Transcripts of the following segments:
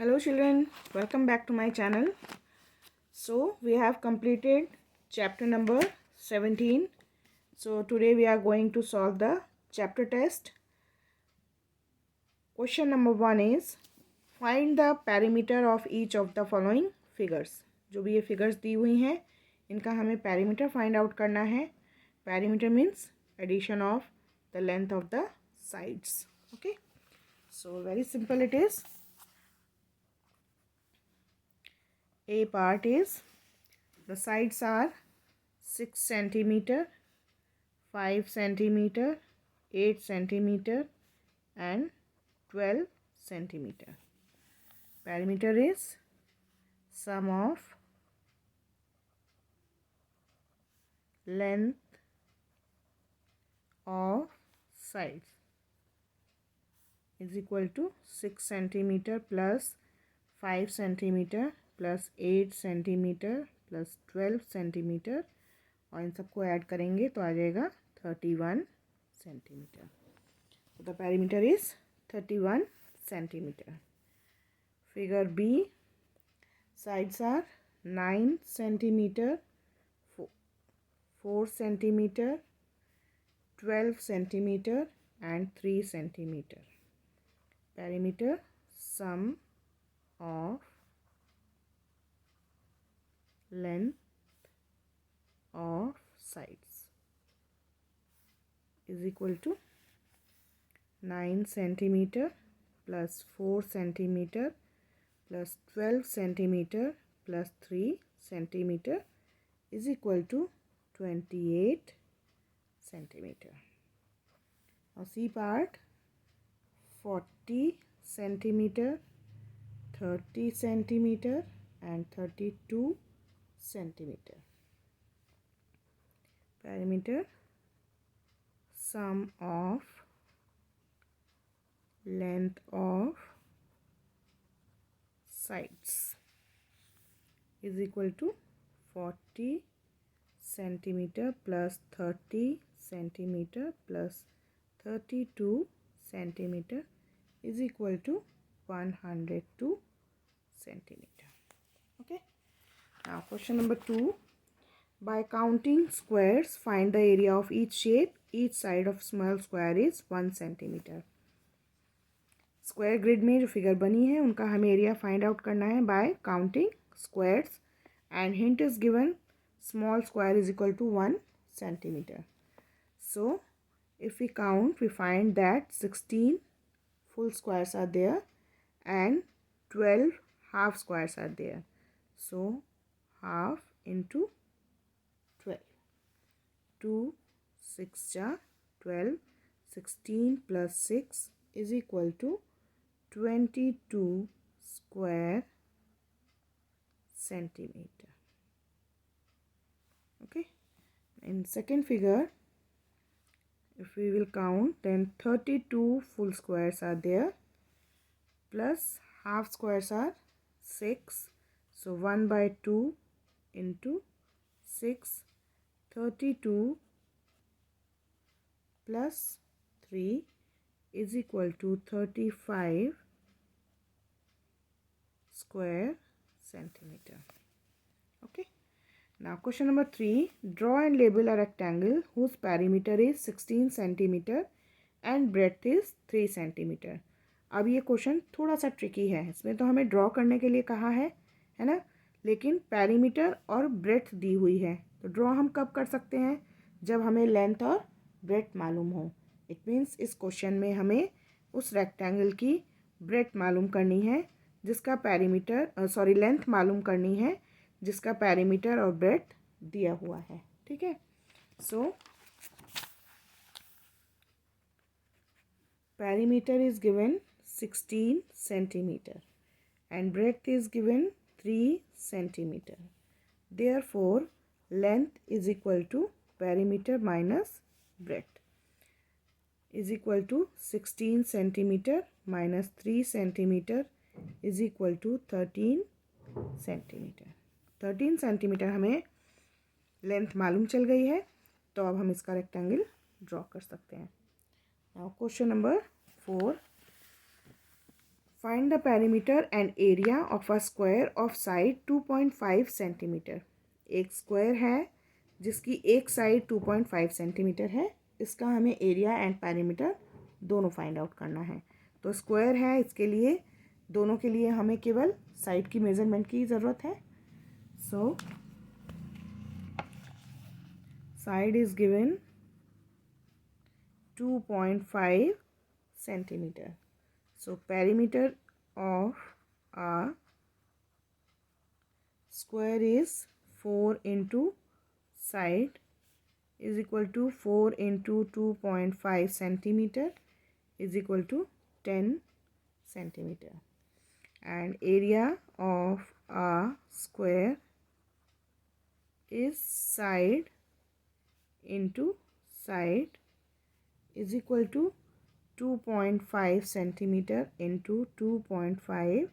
Hello children, welcome back to my channel. So we have completed chapter number 17. So today we are going to solve the chapter test. Question number 1 is find the perimeter of each of the following figures. जो भी ये figures दी हुई हैं इनका हमें perimeter find out करना है. Perimeter means addition of the length of the sides. Okay. So very simple it is. A part is the sides are 6 centimeter, 5 centimeter, 8 centimeter and 12 centimeter. Perimeter is sum of length of sides is equal to 6 centimeter plus 5 centimeter plus 8 centimeter plus 12 centimeter और इन सबको add करेंगे तो आ जाएगा 31 centimeter. So the perimeter is 31 centimeter. Figure B, sides are 9 centimeter, 4 centimeter, 12 centimeter and 3 centimeter. Perimeter sum of length of sides is equal to 9 centimeter plus 4 centimeter plus 12 centimeter plus 3 centimeter is equal to 28 centimeter. Now C part, 40 centimeter, 30 centimeter and 32 centimeter. Perimeter sum of length of sides is equal to 40 centimeter plus 30 centimeter plus 32 centimeter is equal to 102 centimeter. Okay. Now question number 2. By counting squares, find the area of each shape. Each side of small square is 1 centimeter. Square grid में जो figure बनी है उनका हमें area find out करना है by counting squares and hint is given small square is equal to 1 centimeter. So if we count, we find that 16 full squares are there and 12 half squares are there. So half into 12. 2 6 ja 12. 16 plus 6 is equal to 22 square centimeter. Okay. In second figure, if we will count, then 32 full squares are there plus half squares are 6. So 1 by 2 into 6, 32 plus 3 is equal to 35 square centimeter. Okay. Now question number 3. Draw and label a rectangle whose perimeter is 16 centimeter and breadth is 3 centimeter. अब ये question थोड़ा सा tricky है. इसमें तो हमें draw करने के लिए कहा है ना, लेकिन पैरीमीटर और ब्रेथ दी हुई है. तो ड्रॉ हम कब कर सकते हैं? जब हमें लेंथ और ब्रेथ मालूम हो. इट मीन्स इस क्वेश्चन में हमें उस रेक्टेंगल की ब्रेथ मालूम करनी है जिसका पैरीमीटर लेंथ मालूम करनी है जिसका पैरीमीटर और ब्रेथ दिया हुआ है. ठीक है. So perimeter is given 16 centimeter and breadth is given 3 centimeter. Therefore, length is equal to perimeter minus breadth is equal to 16 centimeter minus 3 centimeter is equal to 13 centimeter. 13 centimeter हमें length मालूम चल गई है तो अब हम इसका रेक्टेंगल ड्रॉ कर सकते हैं. Now question number 4. Find the perimeter and area of a square of side 2.5 centimetre. एक स्क्वायर है जिसकी एक साइड 2.5 सेंटीमीटर है, इसका हमें एरिया एंड पेरीमीटर दोनों फाइंड आउट करना है। तो स्क्वायर है, इसके लिए दोनों के लिए हमें केवल साइड की मेजरमेंट की ज़रूरत है। So side is given 2.5 centimeter. So perimeter of a square is 4 into side is equal to 4 into 2.5 centimeter is equal to 10 centimeter. And area of a square is side into side is equal to 2.5 centimeter into 2.5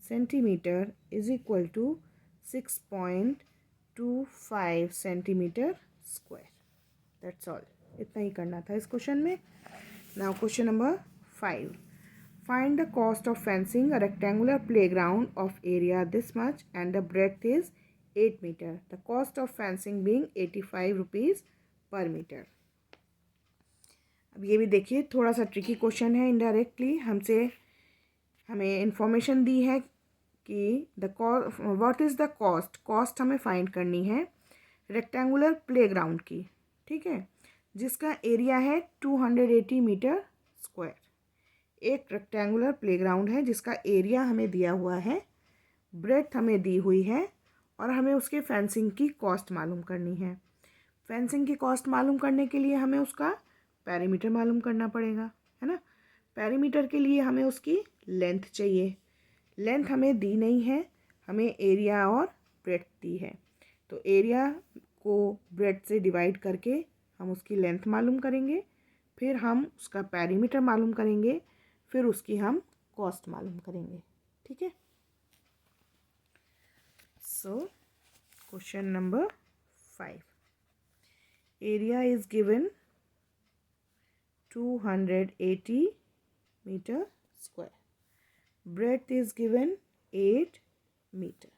centimeter is equal to 6.25 centimeter square. That's all. इतना ही करना था इस question में. Now question number 5. Find the cost of fencing a rectangular playground of area this much and the breadth is 8 meter. The cost of fencing being 85 rupees per meter. अब ये भी देखिए, थोड़ा सा ट्रिकी क्वेश्चन है. Indirectly हमें information दी है कि व्हाट इज़ द कॉस्ट हमें फाइंड करनी है रेक्टेंगुलर प्लेग्राउंड की, ठीक है, जिसका एरिया है 280 मीटर स्क्वायर. एक रेक्टेंगुलर प्लेग्राउंड है जिसका एरिया हमें दिया हुआ है, ब्रेड्थ हमें दी हुई है और हमें उसके फेंसिंग की कॉस्ट मालूम करनी है. फेंसिंग की कॉस्ट मालूम करने के लिए हमें उसका पेरीमीटर मालूम करना पड़ेगा, है ना. पेरीमीटर के लिए हमें उसकी लेंथ चाहिए. लेंथ हमें दी नहीं है, हमें एरिया और ब्रेड्थ दी है. तो एरिया को ब्रेड्थ से डिवाइड करके हम उसकी लेंथ मालूम करेंगे, फिर हम उसका पेरीमीटर मालूम करेंगे, फिर उसकी हम कॉस्ट मालूम करेंगे, ठीक है. So question number 5. Area is given 280 meter square. Breadth is given 8 meter.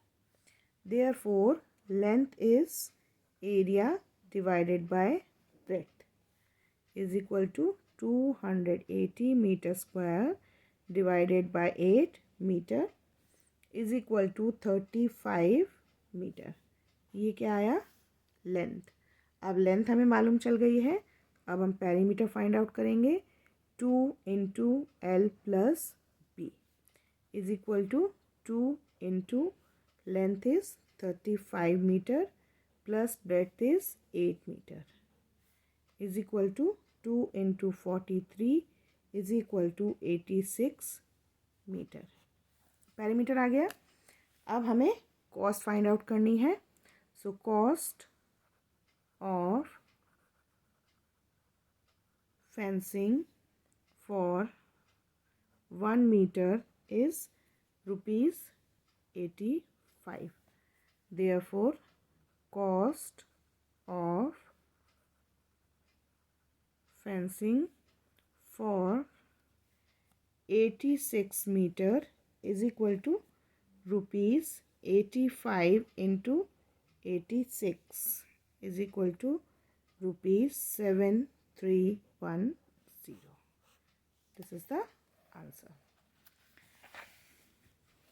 Therefore, length is area divided by breadth is equal to 280 meter square divided by 8 meter is equal to 35 meter. ये क्या आया? Length. अब length हमें मालूम चल गई है. अब हम पेरीमीटर फाइंड आउट करेंगे. 2 into l plus b is equal to 2 into length is 35 metre plus breadth is 8 metre is equal to 2 into 43 is equal to 86 metre. Perimeter आ गया. अब हमें कॉस्ट फाइंड आउट करनी है. So cost of fencing for 1 meter is rupees 85. Therefore, cost of fencing for 86 meter is equal to rupees 85 into 86 is equal to rupees 7310. This is the answer.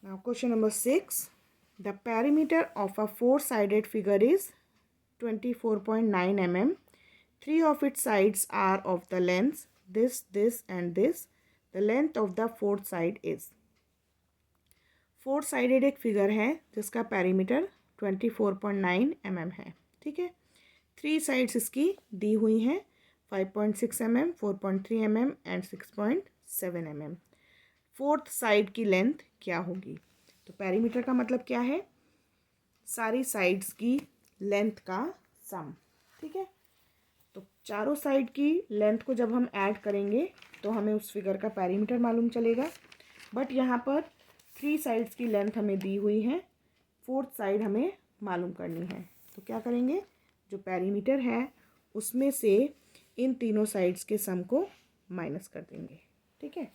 Now question number 6. The perimeter of a four-sided figure is 24.9 mm. 3 of its sides are of the lengths this, this and this. The length of the fourth side is. Four-sided एक figure है जिसका perimeter 24.9 mm है, ठीक है. 3 sides इसकी दी हुई हैं, 5.6 mm, 4.3 mm and 6.7 mm. Fourth side की लेंथ क्या होगी? तो पेरीमीटर का मतलब क्या है? सारी साइड्स की लेंथ का सम, ठीक है. तो चारों साइड की लेंथ को जब हम ऐड करेंगे तो हमें उस फिगर का पेरीमीटर मालूम चलेगा. बट यहाँ पर 3 साइड्स की लेंथ हमें दी हुई है, फोर्थ साइड हमें मालूम करनी है. तो क्या करेंगे? जो पेरीमीटर है उसमें से इन तीनों साइड्स के सम को माइनस कर देंगे, ठीक है.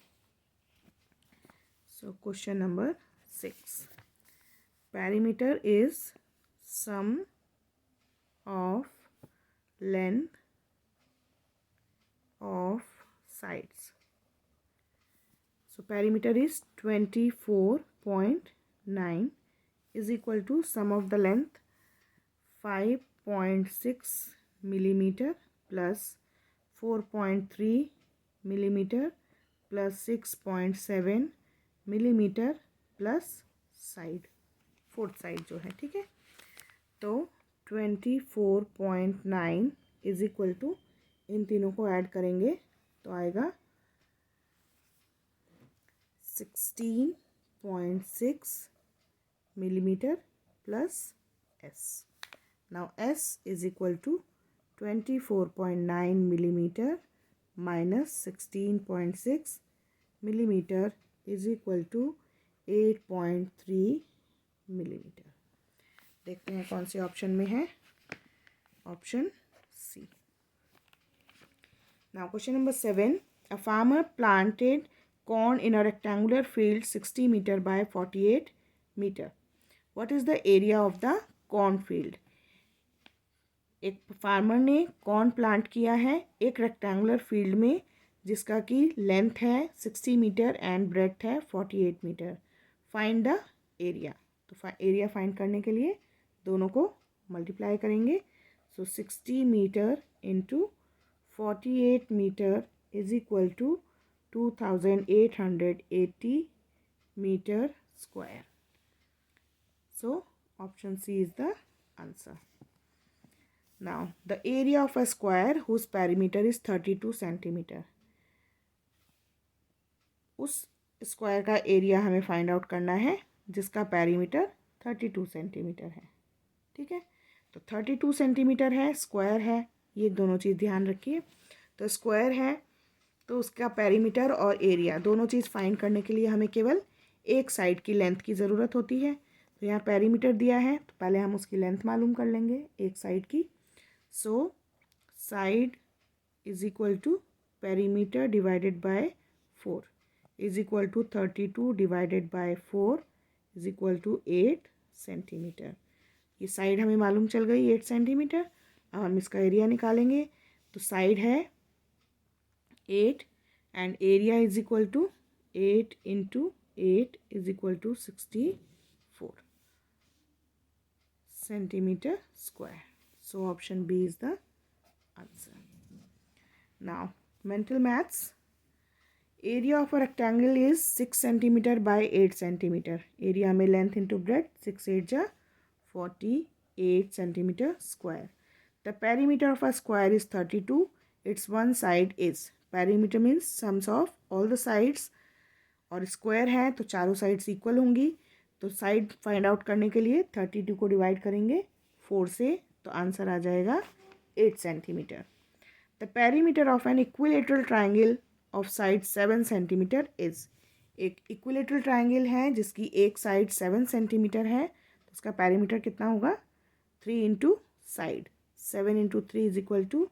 So question number 6. Perimeter is sum of length of sides. So perimeter is 24.9 is equal to sum of the length 5.6 millimeter plus 4.3 millimeter plus 6.7 millimeter plus side, fourth side जो है, ठीक है। तो 24.9 इज इक्वल टू, इन तीनों को add करेंगे तो आएगा 16.6 millimeter plus S. Now S is equal to 24.9 millimeter minus 16.6 millimeter is equal to 8.3 millimeter. देखते हैं कौन से ऑप्शन में है, option C. Now question number 7. A farmer planted corn in a rectangular field 60 meter by 48 meter. What is the area of the corn field? एक farmer ने corn plant किया है एक रेक्टेंगुलर फील्ड में जिसका कि लेंथ है 60 मीटर एंड ब्रेड्थ है 48 मीटर. Find the area. तो एरिया फाइंड करने के लिए दोनों को मल्टीप्लाई करेंगे. So 60 metre into 48 metre is equal to 2880 metre square. So option C is the answer. Now the area of a square whose perimeter is 32 centimeter. उस square का area हमें फाइंड आउट करना है जिसका पेरीमीटर 32 सेंटीमीटर है, ठीक है. तो 32 सेंटीमीटर है, स्क्वायर है, ये दोनों चीज़ ध्यान रखिए. तो स्क्वायर है तो उसका पेरीमीटर और एरिया दोनों चीज़ फाइंड करने के लिए हमें केवल एक साइड की लेंथ की ज़रूरत होती है. तो यहाँ पेरीमीटर दिया है तो पहले हम उसकी लेंथ मालूम कर लेंगे एक साइड की. So side is equal to perimeter divided by 4 is equal to 32 divided by 4 is equal to 8 centimetre. ये साइड हमें मालूम चल गई 8 सेंटीमीटर. अब हम इसका एरिया निकालेंगे. तो साइड है 8 and area is equal to 8 into 8 is equal to 64 centimetre square. So option B is the answer. Now mental maths. Area of a rectangle is 6 centimeter by 8 centimeter. Area में length into breadth 6 8 जा 48 centimeter square. The perimeter of a square is 32. Its one side is. Perimeter means sums of all the sides. और square है तो चारों sides equal होंगी. तो side find out करने के लिए 32 को divide करेंगे 4 से तो आंसर आ जाएगा 8 centimetre. The perimeter of an equilateral triangle of side 7 centimetre is. एक इक्विलेटरल ट्राइंगल है जिसकी एक साइड 7 सेंटीमीटर है तो उसका पेरीमीटर कितना होगा 3 into side. 7 into 3 is equal to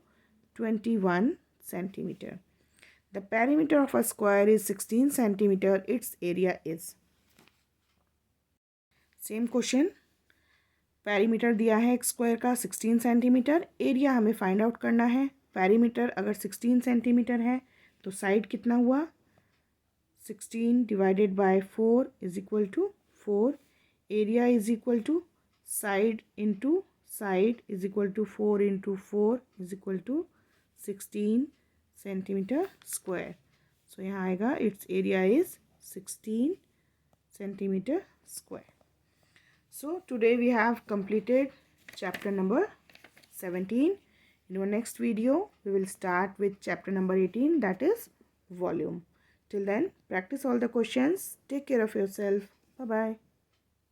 21 centimetre. The perimeter of a square is 16 centimetre. Its area is. Same question. Perimeter दिया है एक स्क्वायर का 16 सेंटीमीटर. एरिया हमें फाइंड आउट करना है. पेरीमीटर अगर 16 सेंटीमीटर है तो साइड कितना हुआ 16 divided by 4 is equal to 4. Area is equal to side into side is equal to 4 into 4 is equal to 16 centimetre square. So यहाँ आएगा it's area is 16 centimetre square. So today we have completed chapter number 17. In our next video we will start with chapter number 18, that is volume. Till then practice all the questions. Take care of yourself. Bye bye.